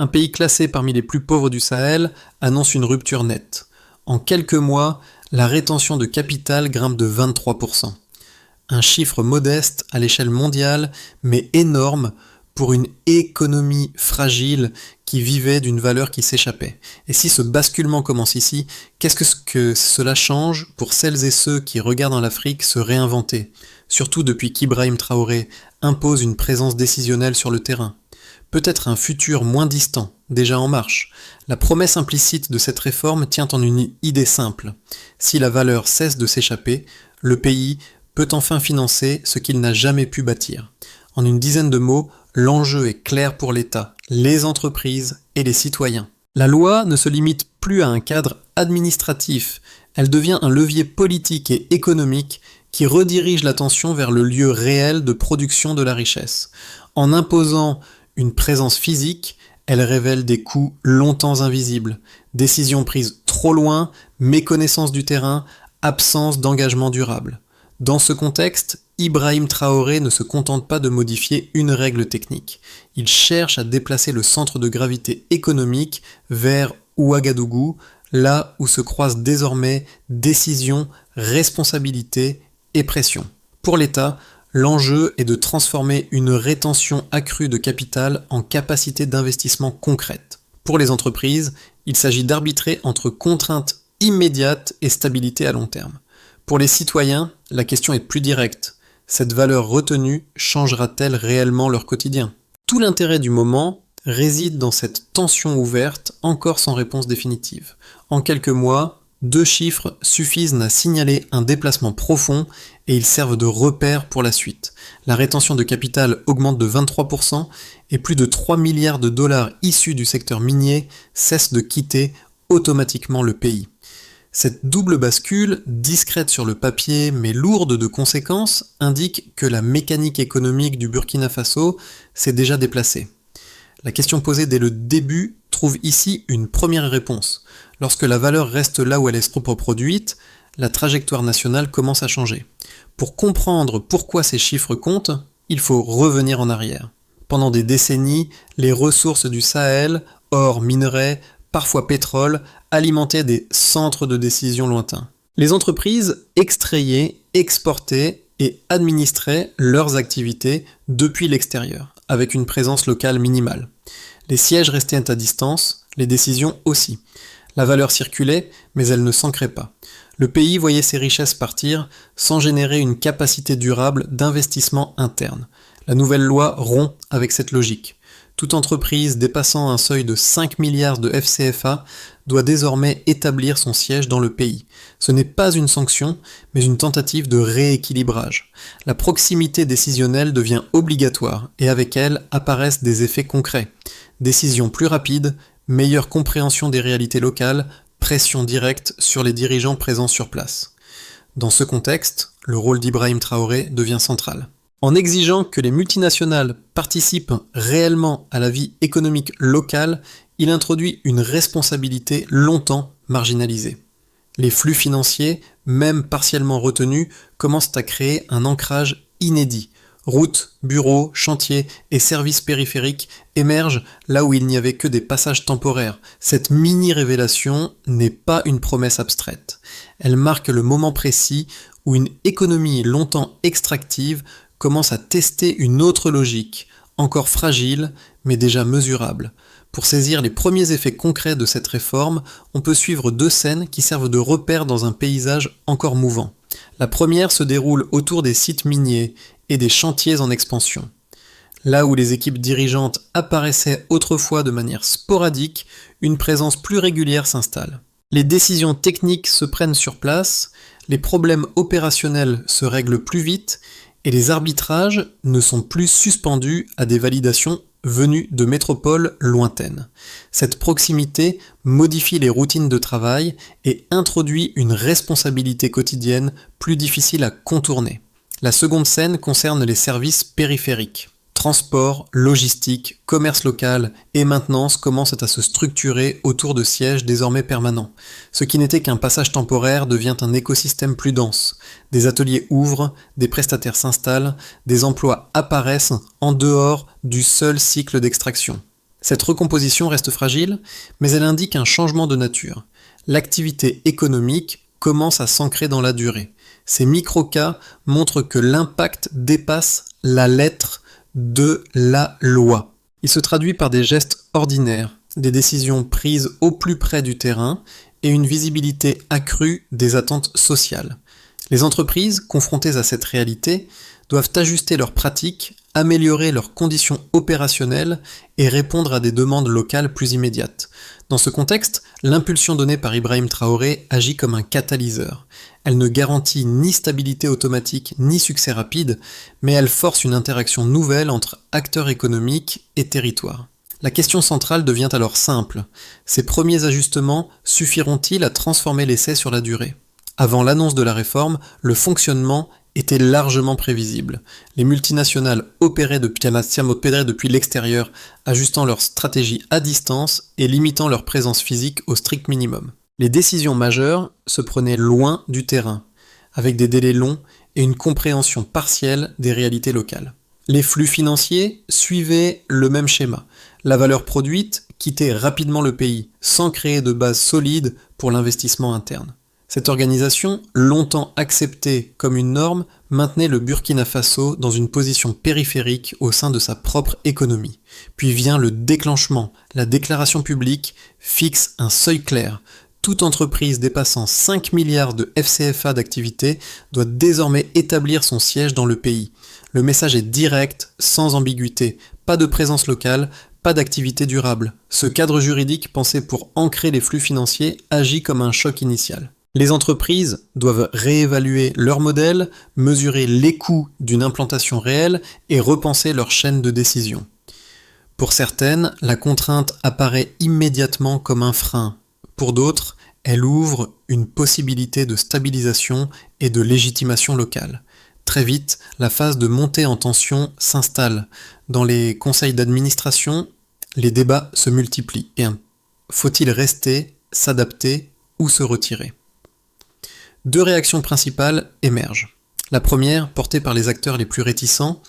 Un pays classé parmi les plus pauvres du Sahel annonce une rupture nette. En quelques mois, la rétention de capital grimpe de 23%. Un chiffre modeste à l'échelle mondiale, mais énorme pour une économie fragile qui vivait d'une valeur qui s'échappait. Et si ce basculement commence ici, qu'est-ce que cela change pour celles et ceux qui regardent en l'Afrique se réinventer, surtout depuis qu'Ibrahim Traoré impose une présence décisionnelle sur le terrain? Peut-être un futur moins distant, déjà en marche. La promesse implicite de cette réforme tient en une idée simple. Si la valeur cesse de s'échapper, le pays peut enfin financer ce qu'il n'a jamais pu bâtir. En une dizaine de mots, l'enjeu est clair pour l'État, les entreprises et les citoyens. La loi ne se limite plus à un cadre administratif, elle devient un levier politique et économique qui redirige l'attention vers le lieu réel de production de la richesse. En imposant une présence physique, elle révèle des coûts longtemps invisibles, décisions prises trop loin, méconnaissance du terrain, absence d'engagement durable. Dans ce contexte, Ibrahim Traoré ne se contente pas de modifier une règle technique. Il cherche à déplacer le centre de gravité économique vers Ouagadougou, là où se croisent désormais décision, responsabilité et pression. Pour l'État, l'enjeu est de transformer une rétention accrue de capital en capacité d'investissement concrète. Pour les entreprises, il s'agit d'arbitrer entre contraintes immédiates et stabilité à long terme. Pour les citoyens, la question est plus directe. Cette valeur retenue changera-t-elle réellement leur quotidien? Tout l'intérêt du moment réside dans cette tension ouverte, encore sans réponse définitive. En quelques mois, 2 chiffres suffisent à signaler un déplacement profond et ils servent de repère pour la suite. La rétention de capital augmente de 23% et plus de 3 milliards de dollars issus du secteur minier cessent de quitter automatiquement le pays. Cette double bascule, discrète sur le papier mais lourde de conséquences, indique que la mécanique économique du Burkina Faso s'est déjà déplacée. La question posée dès le début trouve ici une première réponse. Lorsque la valeur reste là où elle est trop produite, la trajectoire nationale commence à changer. Pour comprendre pourquoi ces chiffres comptent, il faut revenir en arrière. Pendant des décennies, les ressources du Sahel, or, minerais, parfois pétrole, alimentaient des centres de décision lointains. Les entreprises extrayaient, exportaient et administraient leurs activités depuis l'extérieur, avec une présence locale minimale. Les sièges restaient à distance, les décisions aussi. La valeur circulait, mais elle ne s'ancrait pas. Le pays voyait ses richesses partir sans générer une capacité durable d'investissement interne. La nouvelle loi rompt avec cette logique. Toute entreprise dépassant un seuil de 5 milliards de FCFA doit désormais établir son siège dans le pays. Ce n'est pas une sanction, mais une tentative de rééquilibrage. La proximité décisionnelle devient obligatoire et avec elle apparaissent des effets concrets. Décisions plus rapides, meilleure compréhension des réalités locales, pression directe sur les dirigeants présents sur place. Dans ce contexte, le rôle d'Ibrahim Traoré devient central. En exigeant que les multinationales participent réellement à la vie économique locale, il introduit une responsabilité longtemps marginalisée. Les flux financiers, même partiellement retenus, commencent à créer un ancrage inédit. Routes, bureaux, chantiers et services périphériques émergent là où il n'y avait que des passages temporaires. Cette mini-révélation n'est pas une promesse abstraite. Elle marque le moment précis où une économie longtemps extractive commence à tester une autre logique, encore fragile, mais déjà mesurable. Pour saisir les premiers effets concrets de cette réforme, on peut suivre 2 scènes qui servent de repères dans un paysage encore mouvant. La première se déroule autour des sites miniers et des chantiers en expansion. Là où les équipes dirigeantes apparaissaient autrefois de manière sporadique, une présence plus régulière s'installe. Les décisions techniques se prennent sur place, les problèmes opérationnels se règlent plus vite, et les arbitrages ne sont plus suspendus à des validations venues de métropoles lointaines. Cette proximité modifie les routines de travail et introduit une responsabilité quotidienne plus difficile à contourner. La seconde scène concerne les services périphériques. Transport, logistique, commerce local et maintenance commencent à se structurer autour de sièges désormais permanents. Ce qui n'était qu'un passage temporaire devient un écosystème plus dense. Des ateliers ouvrent, des prestataires s'installent, des emplois apparaissent en dehors du seul cycle d'extraction. Cette recomposition reste fragile, mais elle indique un changement de nature. L'activité économique commence à s'ancrer dans la durée. Ces micro-cas montrent que l'impact dépasse la lettre de la loi. Il se traduit par des gestes ordinaires, des décisions prises au plus près du terrain et une visibilité accrue des attentes sociales. Les entreprises, confrontées à cette réalité, doivent ajuster leurs pratiques, améliorer leurs conditions opérationnelles et répondre à des demandes locales plus immédiates. Dans ce contexte, l'impulsion donnée par Ibrahim Traoré agit comme un catalyseur. Elle ne garantit ni stabilité automatique ni succès rapide, mais elle force une interaction nouvelle entre acteurs économiques et territoires. La question centrale devient alors simple. Ces premiers ajustements suffiront-ils à transformer l'essai sur la durée ? Avant l'annonce de la réforme, le fonctionnement était largement prévisible. Les multinationales opéraient depuis l'extérieur, ajustant leur stratégie à distance et limitant leur présence physique au strict minimum. Les décisions majeures se prenaient loin du terrain, avec des délais longs et une compréhension partielle des réalités locales. Les flux financiers suivaient le même schéma. La valeur produite quittait rapidement le pays, sans créer de base solide pour l'investissement interne. Cette organisation, longtemps acceptée comme une norme, maintenait le Burkina Faso dans une position périphérique au sein de sa propre économie. Puis vient le déclenchement. La déclaration publique fixe un seuil clair. Toute entreprise dépassant 5 milliards de FCFA d'activité doit désormais établir son siège dans le pays. Le message est direct, sans ambiguïté. Pas de présence locale, pas d'activité durable. Ce cadre juridique pensé pour ancrer les flux financiers agit comme un choc initial. Les entreprises doivent réévaluer leur modèle, mesurer les coûts d'une implantation réelle et repenser leur chaîne de décision. Pour certaines, la contrainte apparaît immédiatement comme un frein. Pour d'autres, elle ouvre une possibilité de stabilisation et de légitimation locale. Très vite, la phase de montée en tension s'installe. Dans les conseils d'administration, les débats se multiplient. Faut-il rester, s'adapter ou se retirer ? Deux réactions principales émergent. La première, portée par les acteurs les plus réticents,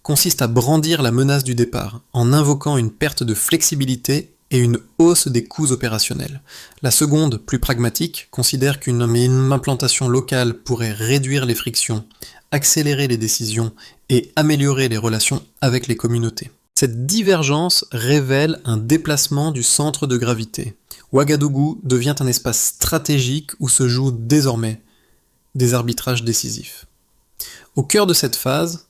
consiste à brandir la menace du départ, en invoquant une perte de flexibilité et une hausse des coûts opérationnels. La seconde, plus pragmatique, considère qu'une implantation locale pourrait réduire les frictions, accélérer les décisions et améliorer les relations avec les communautés. Cette divergence révèle un déplacement du centre de gravité. Ouagadougou devient un espace stratégique où se jouent désormais des arbitrages décisifs. Au cœur de cette phase,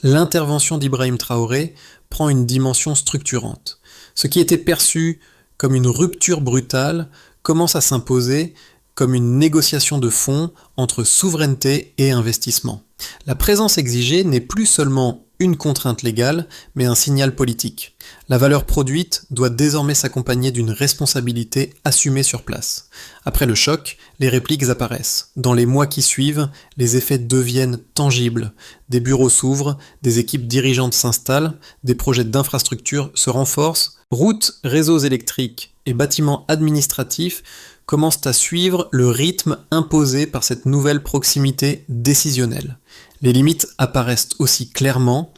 l'intervention d'Ibrahim Traoré prend une dimension structurante. Ce qui était perçu comme une rupture brutale commence à s'imposer comme une négociation de fond entre souveraineté et investissement. La présence exigée n'est plus seulement une contrainte légale, mais un signal politique. La valeur produite doit désormais s'accompagner d'une responsabilité assumée sur place. Après le choc, les répliques apparaissent. Dans les mois qui suivent, les effets deviennent tangibles. Des bureaux s'ouvrent, des équipes dirigeantes s'installent, des projets d'infrastructure se renforcent, routes, réseaux électriques et bâtiments administratifs commencent à suivre le rythme imposé par cette nouvelle proximité décisionnelle. Les limites apparaissent aussi clairement,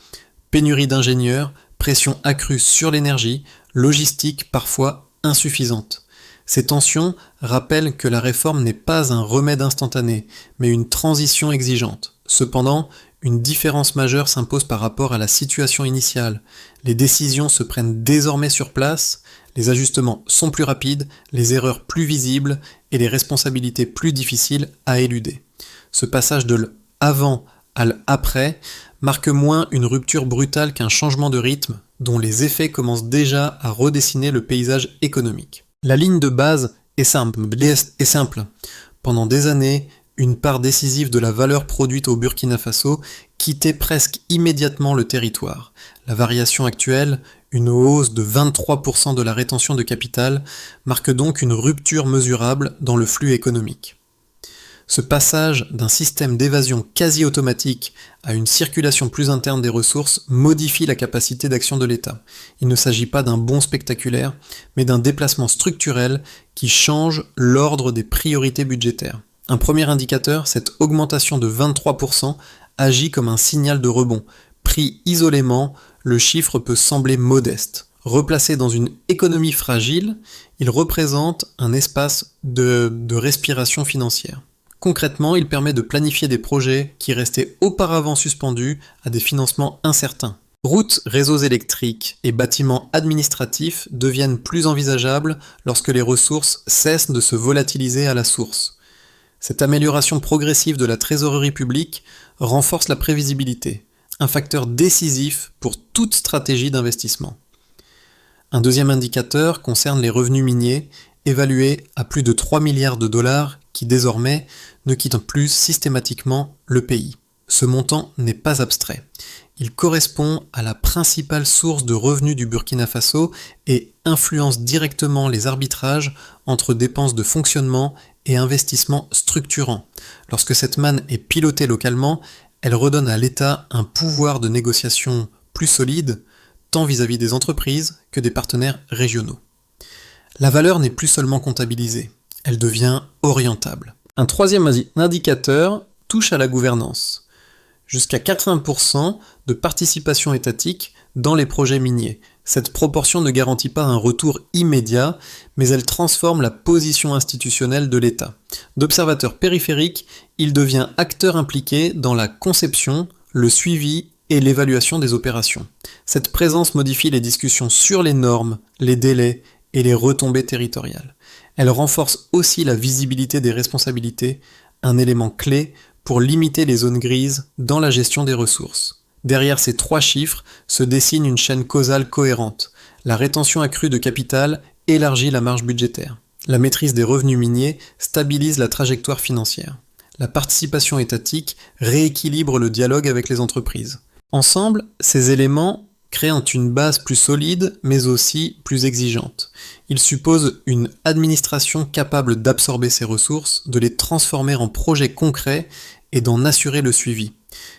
pénurie d'ingénieurs, pression accrue sur l'énergie, logistique parfois insuffisante. Ces tensions rappellent que la réforme n'est pas un remède instantané, mais une transition exigeante. Cependant, une différence majeure s'impose par rapport à la situation initiale. Les décisions se prennent désormais sur place, les ajustements sont plus rapides, les erreurs plus visibles et les responsabilités plus difficiles à éluder. Ce passage de l'avant à l'après marque moins une rupture brutale qu'un changement de rythme dont les effets commencent déjà à redessiner le paysage économique. La ligne de base est simple. Pendant des années, une part décisive de la valeur produite au Burkina Faso quittait presque immédiatement le territoire. La variation actuelle, une hausse de 23% de la rétention de capital, marque donc une rupture mesurable dans le flux économique. Ce passage d'un système d'évasion quasi automatique à une circulation plus interne des ressources modifie la capacité d'action de l'État. Il ne s'agit pas d'un bond spectaculaire, mais d'un déplacement structurel qui change l'ordre des priorités budgétaires. Un premier indicateur, cette augmentation de 23%, agit comme un signal de rebond. Pris isolément, le chiffre peut sembler modeste. Replacé dans une économie fragile, il représente un espace de respiration financière. Concrètement, il permet de planifier des projets qui restaient auparavant suspendus à des financements incertains. Routes, réseaux électriques et bâtiments administratifs deviennent plus envisageables lorsque les ressources cessent de se volatiliser à la source. Cette amélioration progressive de la trésorerie publique renforce la prévisibilité, un facteur décisif pour toute stratégie d'investissement. Un deuxième indicateur concerne les revenus miniers, évalués à plus de 3 milliards de dollars qui désormais ne quittent plus systématiquement le pays. Ce montant n'est pas abstrait. Il correspond à la principale source de revenus du Burkina Faso et influence directement les arbitrages entre dépenses de fonctionnement et investissements structurants. Lorsque cette manne est pilotée localement, elle redonne à l'État un pouvoir de négociation plus solide, tant vis-à-vis des entreprises que des partenaires régionaux. La valeur n'est plus seulement comptabilisée, elle devient orientable. Un troisième indicateur touche à la gouvernance. Jusqu'à 80% de participation étatique dans les projets miniers. Cette proportion ne garantit pas un retour immédiat, mais elle transforme la position institutionnelle de l'État. D'observateur périphérique, il devient acteur impliqué dans la conception, le suivi et l'évaluation des opérations. Cette présence modifie les discussions sur les normes, les délais et les retombées territoriales. Elle renforce aussi la visibilité des responsabilités, un élément clé pour limiter les zones grises dans la gestion des ressources. Derrière ces trois chiffres se dessine une chaîne causale cohérente. La rétention accrue de capital élargit la marge budgétaire. La maîtrise des revenus miniers stabilise la trajectoire financière. La participation étatique rééquilibre le dialogue avec les entreprises. Ensemble, ces éléments créent une base plus solide, mais aussi plus exigeante. Ils supposent une administration capable d'absorber ces ressources, de les transformer en projets concrets et d'en assurer le suivi.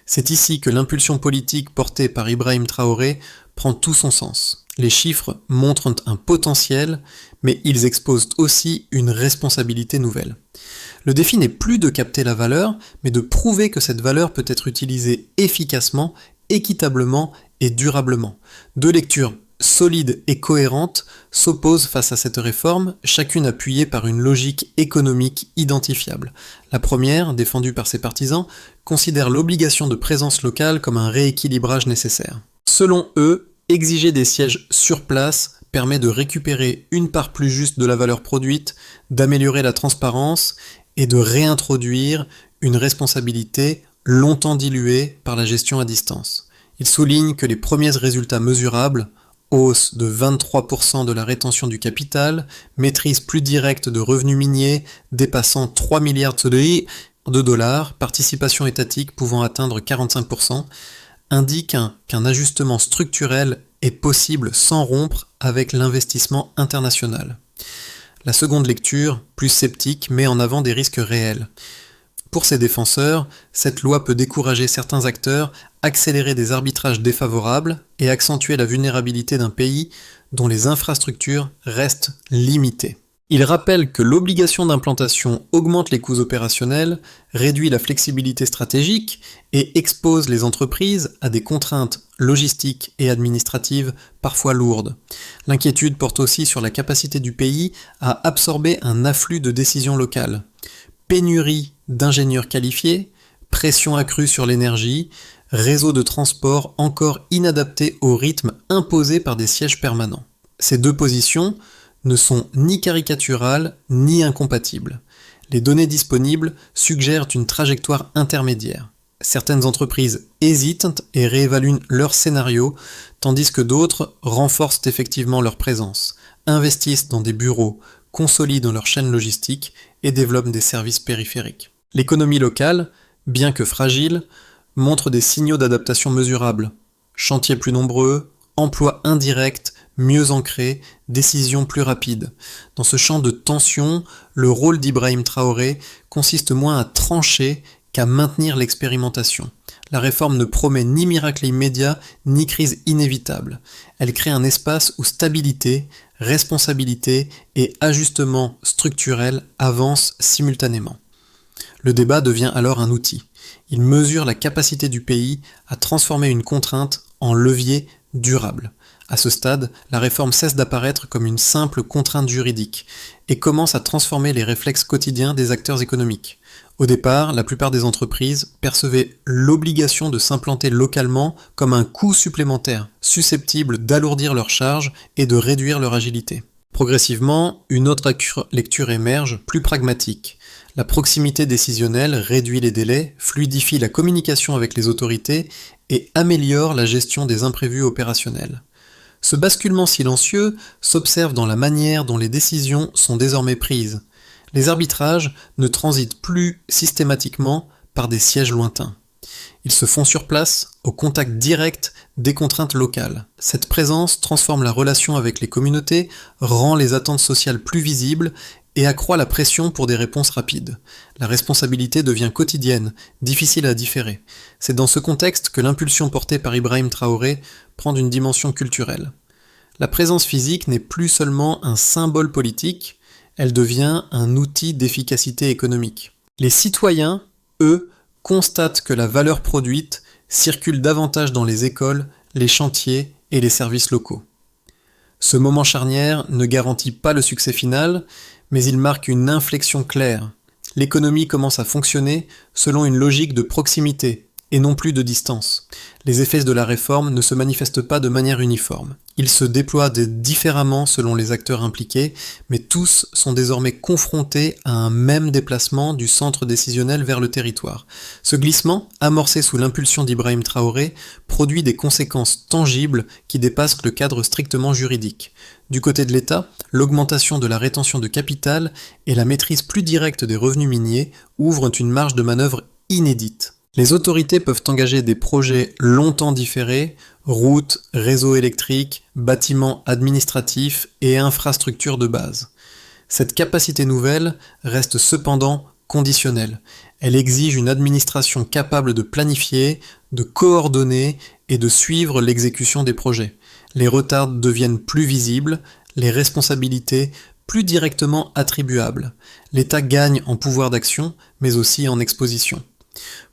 C'est ici que l'impulsion politique portée par Ibrahim Traoré prend tout son sens. Les chiffres montrent un potentiel, mais ils exposent aussi une responsabilité nouvelle. Le défi n'est plus de capter la valeur, mais de prouver que cette valeur peut être utilisée efficacement, équitablement et durablement. Deux lectures solides et cohérentes s'opposent face à cette réforme, chacune appuyée par une logique économique identifiable. La première, défendue par ses partisans, considère l'obligation de présence locale comme un rééquilibrage nécessaire. Selon eux, exiger des sièges sur place permet de récupérer une part plus juste de la valeur produite, d'améliorer la transparence et de réintroduire une responsabilité longtemps diluée par la gestion à distance. Il souligne que les premiers résultats mesurables, hausse de 23% de la rétention du capital, maîtrise plus directe de revenus miniers dépassant 3 milliards de dollars, participation étatique pouvant atteindre 45%, indiquent qu'un ajustement structurel est possible sans rompre avec l'investissement international. La seconde lecture, plus sceptique, met en avant des risques réels. Pour ses défenseurs, cette loi peut décourager certains acteurs, accélérer des arbitrages défavorables et accentuer la vulnérabilité d'un pays dont les infrastructures restent limitées. Il rappelle que l'obligation d'implantation augmente les coûts opérationnels, réduit la flexibilité stratégique et expose les entreprises à des contraintes logistiques et administratives parfois lourdes. L'inquiétude porte aussi sur la capacité du pays à absorber un afflux de décisions locales. Pénurie d'ingénieurs qualifiés, pression accrue sur l'énergie, réseau de transport encore inadapté au rythme imposé par des sièges permanents. Ces deux positions ne sont ni caricaturales ni incompatibles. Les données disponibles suggèrent une trajectoire intermédiaire. Certaines entreprises hésitent et réévaluent leur scénario, tandis que d'autres renforcent effectivement leur présence, investissent dans des bureaux, consolident leur chaîne logistique et développent des services périphériques. L'économie locale, bien que fragile, montre des signaux d'adaptation mesurables. Chantiers plus nombreux, emplois indirects, mieux ancrés, décisions plus rapides. Dans ce champ de tension, le rôle d'Ibrahim Traoré consiste moins à trancher qu'à maintenir l'expérimentation. La réforme ne promet ni miracle immédiat, ni crise inévitable. Elle crée un espace où stabilité, responsabilité et ajustement structurel avancent simultanément. Le débat devient alors un outil. Il mesure la capacité du pays à transformer une contrainte en levier durable. À ce stade, la réforme cesse d'apparaître comme une simple contrainte juridique et commence à transformer les réflexes quotidiens des acteurs économiques. Au départ, la plupart des entreprises percevaient l'obligation de s'implanter localement comme un coût supplémentaire, susceptible d'alourdir leurs charges et de réduire leur agilité. Progressivement, une autre lecture émerge, plus pragmatique. La proximité décisionnelle réduit les délais, fluidifie la communication avec les autorités et améliore la gestion des imprévus opérationnels. Ce basculement silencieux s'observe dans la manière dont les décisions sont désormais prises. Les arbitrages ne transitent plus systématiquement par des sièges lointains. Ils se font sur place, au contact direct des contraintes locales. Cette présence transforme la relation avec les communautés, rend les attentes sociales plus visibles et accroît la pression pour des réponses rapides. La responsabilité devient quotidienne, difficile à différer. C'est dans ce contexte que l'impulsion portée par Ibrahim Traoré prend une dimension culturelle. La présence physique n'est plus seulement un symbole politique, elle devient un outil d'efficacité économique. Les citoyens, eux, constatent que la valeur produite circule davantage dans les écoles, les chantiers et les services locaux. Ce moment charnière ne garantit pas le succès final, mais il marque une inflexion claire. L'économie commence à fonctionner selon une logique de proximité et non plus de distance. Les effets de la réforme ne se manifestent pas de manière uniforme. Ils se déploient différemment selon les acteurs impliqués, mais tous sont désormais confrontés à un même déplacement du centre décisionnel vers le territoire. Ce glissement, amorcé sous l'impulsion d'Ibrahim Traoré, produit des conséquences tangibles qui dépassent le cadre strictement juridique. Du côté de l'État, l'augmentation de la rétention de capital et la maîtrise plus directe des revenus miniers ouvrent une marge de manœuvre inédite. Les autorités peuvent engager des projets longtemps différés, routes, réseaux électriques, bâtiments administratifs et infrastructures de base. Cette capacité nouvelle reste cependant conditionnelle. Elle exige une administration capable de planifier, de coordonner et de suivre l'exécution des projets. Les retards deviennent plus visibles, les responsabilités plus directement attribuables. L'État gagne en pouvoir d'action, mais aussi en exposition.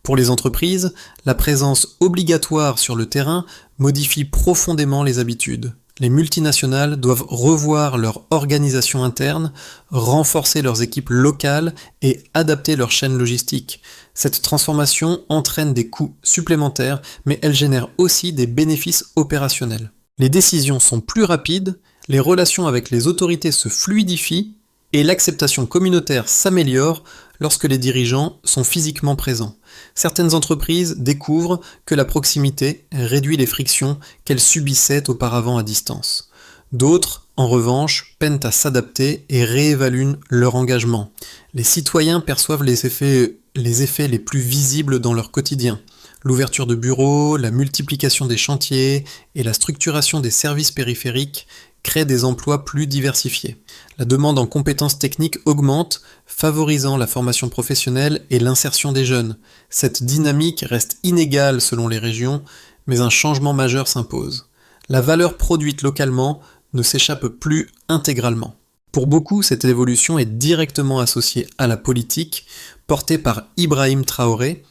Pour les entreprises, la présence obligatoire sur le terrain modifie profondément les habitudes. Les multinationales doivent revoir leur organisation interne, renforcer leurs équipes locales et adapter leur chaîne logistique. Cette transformation entraîne des coûts supplémentaires, mais elle génère aussi des bénéfices opérationnels. Les décisions sont plus rapides, les relations avec les autorités se fluidifient et l'acceptation communautaire s'améliore lorsque les dirigeants sont physiquement présents. Certaines entreprises découvrent que la proximité réduit les frictions qu'elles subissaient auparavant à distance. D'autres, en revanche, peinent à s'adapter et réévaluent leur engagement. Les citoyens perçoivent les effets les plus visibles dans leur quotidien. L'ouverture de bureaux, la multiplication des chantiers et la structuration des services périphériques créent des emplois plus diversifiés. La demande en compétences techniques augmente, favorisant la formation professionnelle et l'insertion des jeunes. Cette dynamique reste inégale selon les régions, mais un changement majeur s'impose. La valeur produite localement ne s'échappe plus intégralement. Pour beaucoup, cette évolution est directement associée à la politique, portée par Ibrahim Traoré,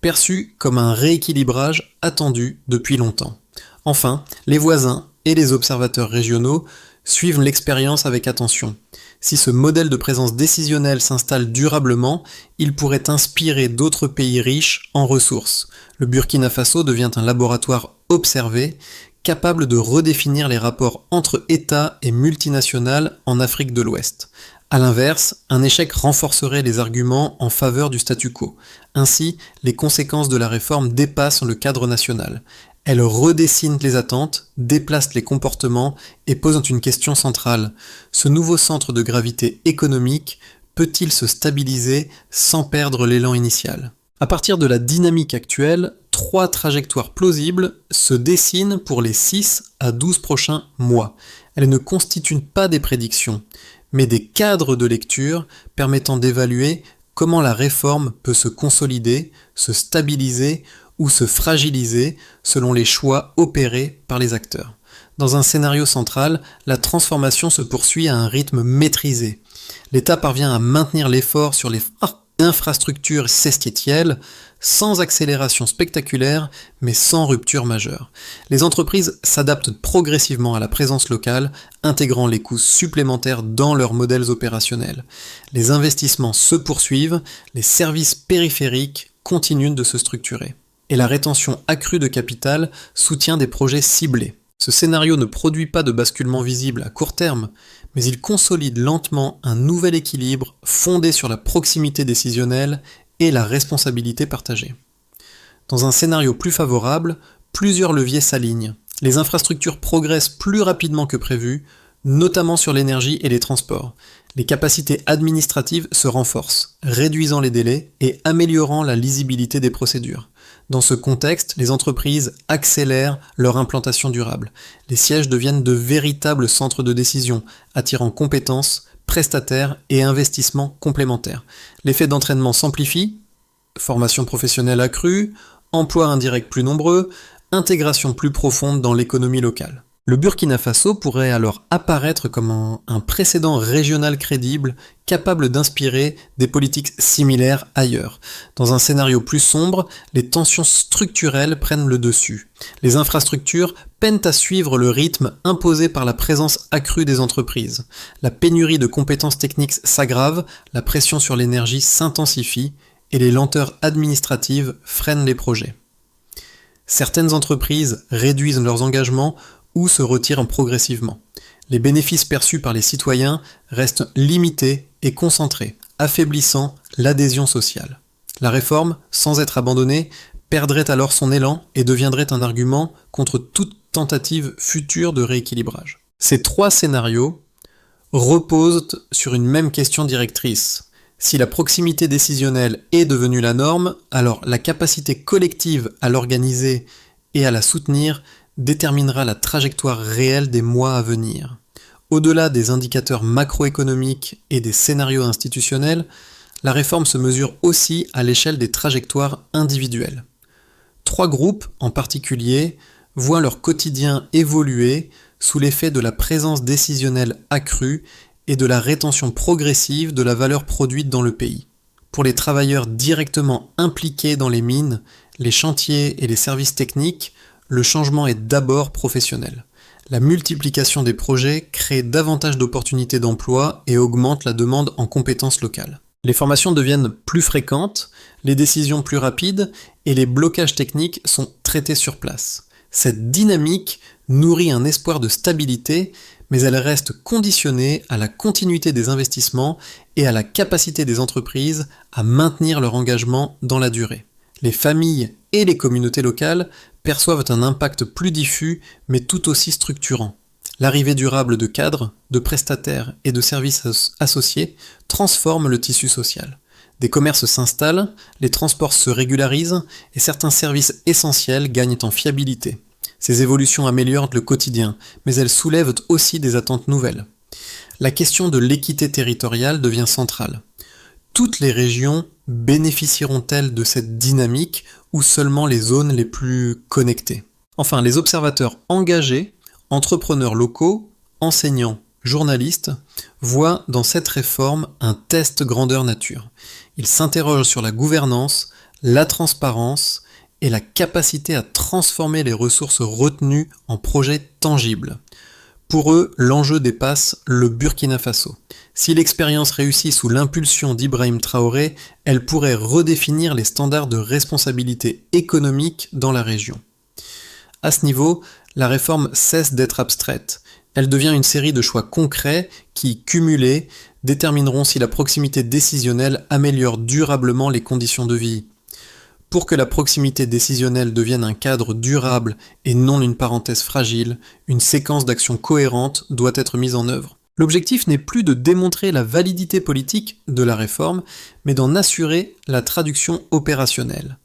perçue comme un rééquilibrage attendu depuis longtemps. Enfin, les voisins et les observateurs régionaux suivent l'expérience avec attention. Si ce modèle de présence décisionnelle s'installe durablement, il pourrait inspirer d'autres pays riches en ressources. Le Burkina Faso devient un laboratoire observé, capable de redéfinir les rapports entre États et multinationales en Afrique de l'Ouest. A l'inverse, un échec renforcerait les arguments en faveur du statu quo. Ainsi, les conséquences de la réforme dépassent le cadre national. Elles redessinent les attentes, déplacent les comportements et posent une question centrale. Ce nouveau centre de gravité économique peut-il se stabiliser sans perdre l'élan initial ? À partir de la dynamique actuelle, 3 trajectoires plausibles se dessinent pour les 6 à 12 prochains mois. Elles ne constituent pas des prédictions, mais des cadres de lecture permettant d'évaluer comment la réforme peut se consolider, se stabiliser ou se fragiliser selon les choix opérés par les acteurs. Dans un scénario central, la transformation se poursuit à un rythme maîtrisé. L'État parvient à maintenir l'effort sur les Infrastructure s'esquietielle, sans accélération spectaculaire, mais sans rupture majeure. Les entreprises s'adaptent progressivement à la présence locale, intégrant les coûts supplémentaires dans leurs modèles opérationnels. Les investissements se poursuivent, les services périphériques continuent de se structurer. Et la rétention accrue de capital soutient des projets ciblés. Ce scénario ne produit pas de basculement visible à court terme, mais il consolide lentement un nouvel équilibre fondé sur la proximité décisionnelle et la responsabilité partagée. Dans un scénario plus favorable, plusieurs leviers s'alignent. Les infrastructures progressent plus rapidement que prévu, notamment sur l'énergie et les transports. Les capacités administratives se renforcent, réduisant les délais et améliorant la lisibilité des procédures. Dans ce contexte, les entreprises accélèrent leur implantation durable. Les sièges deviennent de véritables centres de décision, attirant compétences, prestataires et investissements complémentaires. L'effet d'entraînement s'amplifie, formation professionnelle accrue, emplois indirects plus nombreux, intégration plus profonde dans l'économie locale. Le Burkina Faso pourrait alors apparaître comme un précédent régional crédible, capable d'inspirer des politiques similaires ailleurs. Dans un scénario plus sombre, les tensions structurelles prennent le dessus. Les infrastructures peinent à suivre le rythme imposé par la présence accrue des entreprises. La pénurie de compétences techniques s'aggrave, la pression sur l'énergie s'intensifie et les lenteurs administratives freinent les projets. Certaines entreprises réduisent leurs engagements ou se retirent progressivement. Les bénéfices perçus par les citoyens restent limités et concentrés, affaiblissant l'adhésion sociale. La réforme, sans être abandonnée, perdrait alors son élan et deviendrait un argument contre toute tentative future de rééquilibrage. Ces trois scénarios reposent sur une même question directrice. Si la proximité décisionnelle est devenue la norme, alors la capacité collective à l'organiser et à la soutenir déterminera la trajectoire réelle des mois à venir. Au-delà des indicateurs macroéconomiques et des scénarios institutionnels, la réforme se mesure aussi à l'échelle des trajectoires individuelles. Trois groupes, en particulier, voient leur quotidien évoluer sous l'effet de la présence décisionnelle accrue et de la rétention progressive de la valeur produite dans le pays. Pour les travailleurs directement impliqués dans les mines, les chantiers et les services techniques, le changement est d'abord professionnel. La multiplication des projets crée davantage d'opportunités d'emploi et augmente la demande en compétences locales. Les formations deviennent plus fréquentes, les décisions plus rapides et les blocages techniques sont traités sur place. Cette dynamique nourrit un espoir de stabilité, mais elle reste conditionnée à la continuité des investissements et à la capacité des entreprises à maintenir leur engagement dans la durée. Les familles et les communautés locales perçoivent un impact plus diffus mais tout aussi structurant. L'arrivée durable de cadres, de prestataires et de services associés transforme le tissu social. Des commerces s'installent, les transports se régularisent et certains services essentiels gagnent en fiabilité. Ces évolutions améliorent le quotidien, mais elles soulèvent aussi des attentes nouvelles. La question de l'équité territoriale devient centrale. Toutes les régions bénéficieront-elles de cette dynamique ou seulement les zones les plus connectées ? Enfin, les observateurs engagés, entrepreneurs locaux, enseignants, journalistes, voient dans cette réforme un test grandeur nature. Ils s'interrogent sur la gouvernance, la transparence et la capacité à transformer les ressources retenues en projets tangibles. Pour eux, l'enjeu dépasse le Burkina Faso. Si l'expérience réussit sous l'impulsion d'Ibrahim Traoré, elle pourrait redéfinir les standards de responsabilité économique dans la région. À ce niveau, la réforme cesse d'être abstraite. Elle devient une série de choix concrets qui, cumulés, détermineront si la proximité décisionnelle améliore durablement les conditions de vie. Pour que la proximité décisionnelle devienne un cadre durable et non une parenthèse fragile, une séquence d'actions cohérentes doit être mise en œuvre. L'objectif n'est plus de démontrer la validité politique de la réforme, mais d'en assurer la traduction opérationnelle.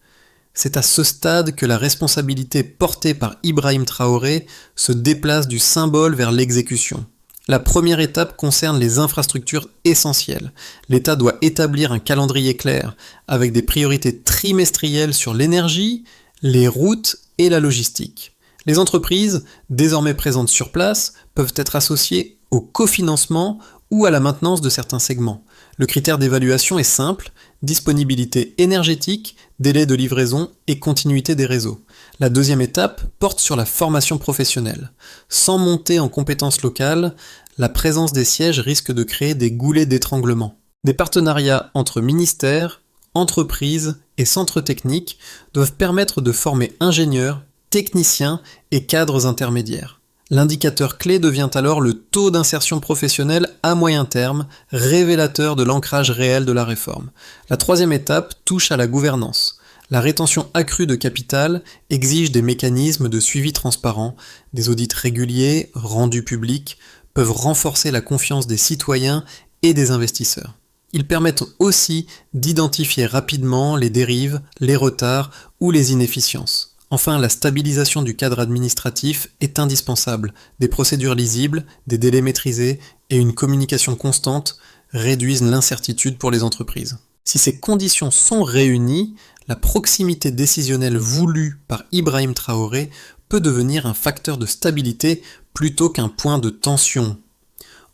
C'est à ce stade que la responsabilité portée par Ibrahim Traoré se déplace du symbole vers l'exécution. La première étape concerne les infrastructures essentielles. L'État doit établir un calendrier clair, avec des priorités trimestrielles sur l'énergie, les routes et la logistique. Les entreprises, désormais présentes sur place, peuvent être associées au cofinancement ou à la maintenance de certains segments. Le critère d'évaluation est simple, disponibilité énergétique, délai de livraison et continuité des réseaux. La deuxième étape porte sur la formation professionnelle. Sans monter en compétences locales, la présence des sièges risque de créer des goulets d'étranglement. Des partenariats entre ministères, entreprises et centres techniques doivent permettre de former ingénieurs, techniciens et cadres intermédiaires. L'indicateur clé devient alors le taux d'insertion professionnelle à moyen terme, révélateur de l'ancrage réel de la réforme. La troisième étape touche à la gouvernance. La rétention accrue de capital exige des mécanismes de suivi transparent, des audits réguliers, rendus publics, peuvent renforcer la confiance des citoyens et des investisseurs. Ils permettent aussi d'identifier rapidement les dérives, les retards ou les inefficiences. Enfin, la stabilisation du cadre administratif est indispensable. Des procédures lisibles, des délais maîtrisés et une communication constante réduisent l'incertitude pour les entreprises. Si ces conditions sont réunies, la proximité décisionnelle voulue par Ibrahim Traoré peut devenir un facteur de stabilité plutôt qu'un point de tension.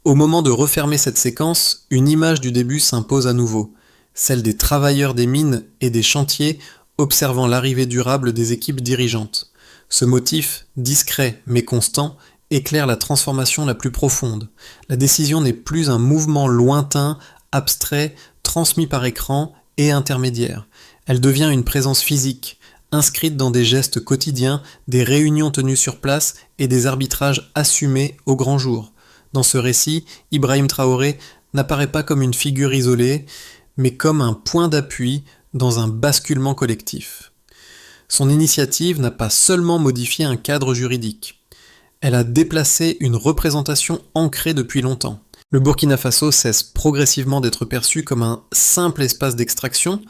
Au moment de refermer cette séquence, une image du début s'impose à nouveau, celle des travailleurs des mines et des chantiers observant l'arrivée durable des équipes dirigeantes. Ce motif, discret mais constant, éclaire la transformation la plus profonde. La décision n'est plus un mouvement lointain, abstrait, transmis par écran et intermédiaire. Elle devient une présence physique, inscrite dans des gestes quotidiens, des réunions tenues sur place et des arbitrages assumés au grand jour. Dans ce récit, Ibrahim Traoré n'apparaît pas comme une figure isolée, mais comme un point d'appui dans un basculement collectif. Son initiative n'a pas seulement modifié un cadre juridique, elle a déplacé une représentation ancrée depuis longtemps. Le Burkina Faso cesse progressivement d'être perçu comme un simple espace d'extraction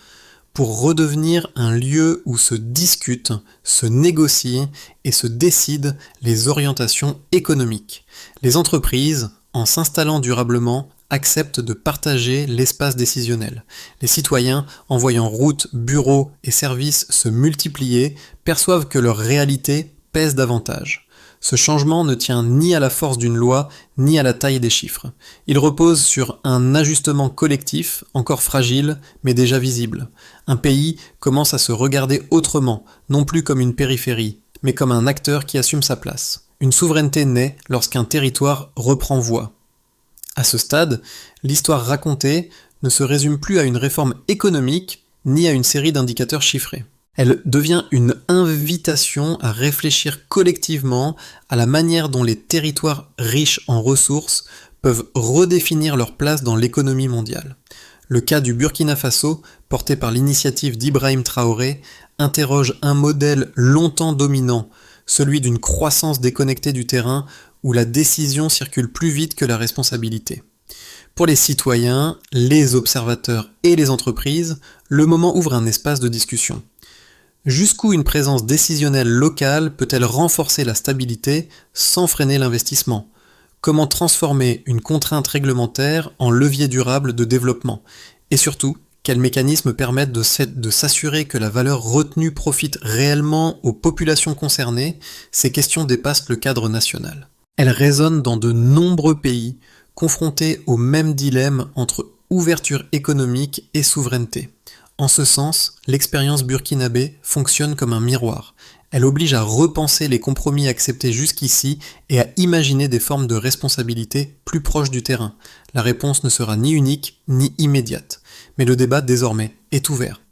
pour redevenir un lieu où se discutent, se négocient et se décident les orientations économiques. Les entreprises, en s'installant durablement, acceptent de partager l'espace décisionnel. Les citoyens, en voyant routes, bureaux et services se multiplier, perçoivent que leur réalité pèse davantage. Ce changement ne tient ni à la force d'une loi, ni à la taille des chiffres. Il repose sur un ajustement collectif, encore fragile, mais déjà visible. Un pays commence à se regarder autrement, non plus comme une périphérie, mais comme un acteur qui assume sa place. Une souveraineté naît lorsqu'un territoire reprend voix. À ce stade, l'histoire racontée ne se résume plus à une réforme économique, ni à une série d'indicateurs chiffrés. Elle devient une invitation à réfléchir collectivement à la manière dont les territoires riches en ressources peuvent redéfinir leur place dans l'économie mondiale. Le cas du Burkina Faso, porté par l'initiative d'Ibrahim Traoré, interroge un modèle longtemps dominant, celui d'une croissance déconnectée du terrain où la décision circule plus vite que la responsabilité. Pour les citoyens, les observateurs et les entreprises, le moment ouvre un espace de discussion. Jusqu'où une présence décisionnelle locale peut-elle renforcer la stabilité sans freiner l'investissement ? Comment transformer une contrainte réglementaire en levier durable de développement ? Et surtout, quels mécanismes permettent de s'assurer que la valeur retenue profite réellement aux populations concernées ? Ces questions dépassent le cadre national. Elles résonnent dans de nombreux pays, confrontés au même dilemme entre ouverture économique et souveraineté. En ce sens, l'expérience burkinabé fonctionne comme un miroir. Elle oblige à repenser les compromis acceptés jusqu'ici et à imaginer des formes de responsabilité plus proches du terrain. La réponse ne sera ni unique ni immédiate, mais le débat désormais est ouvert.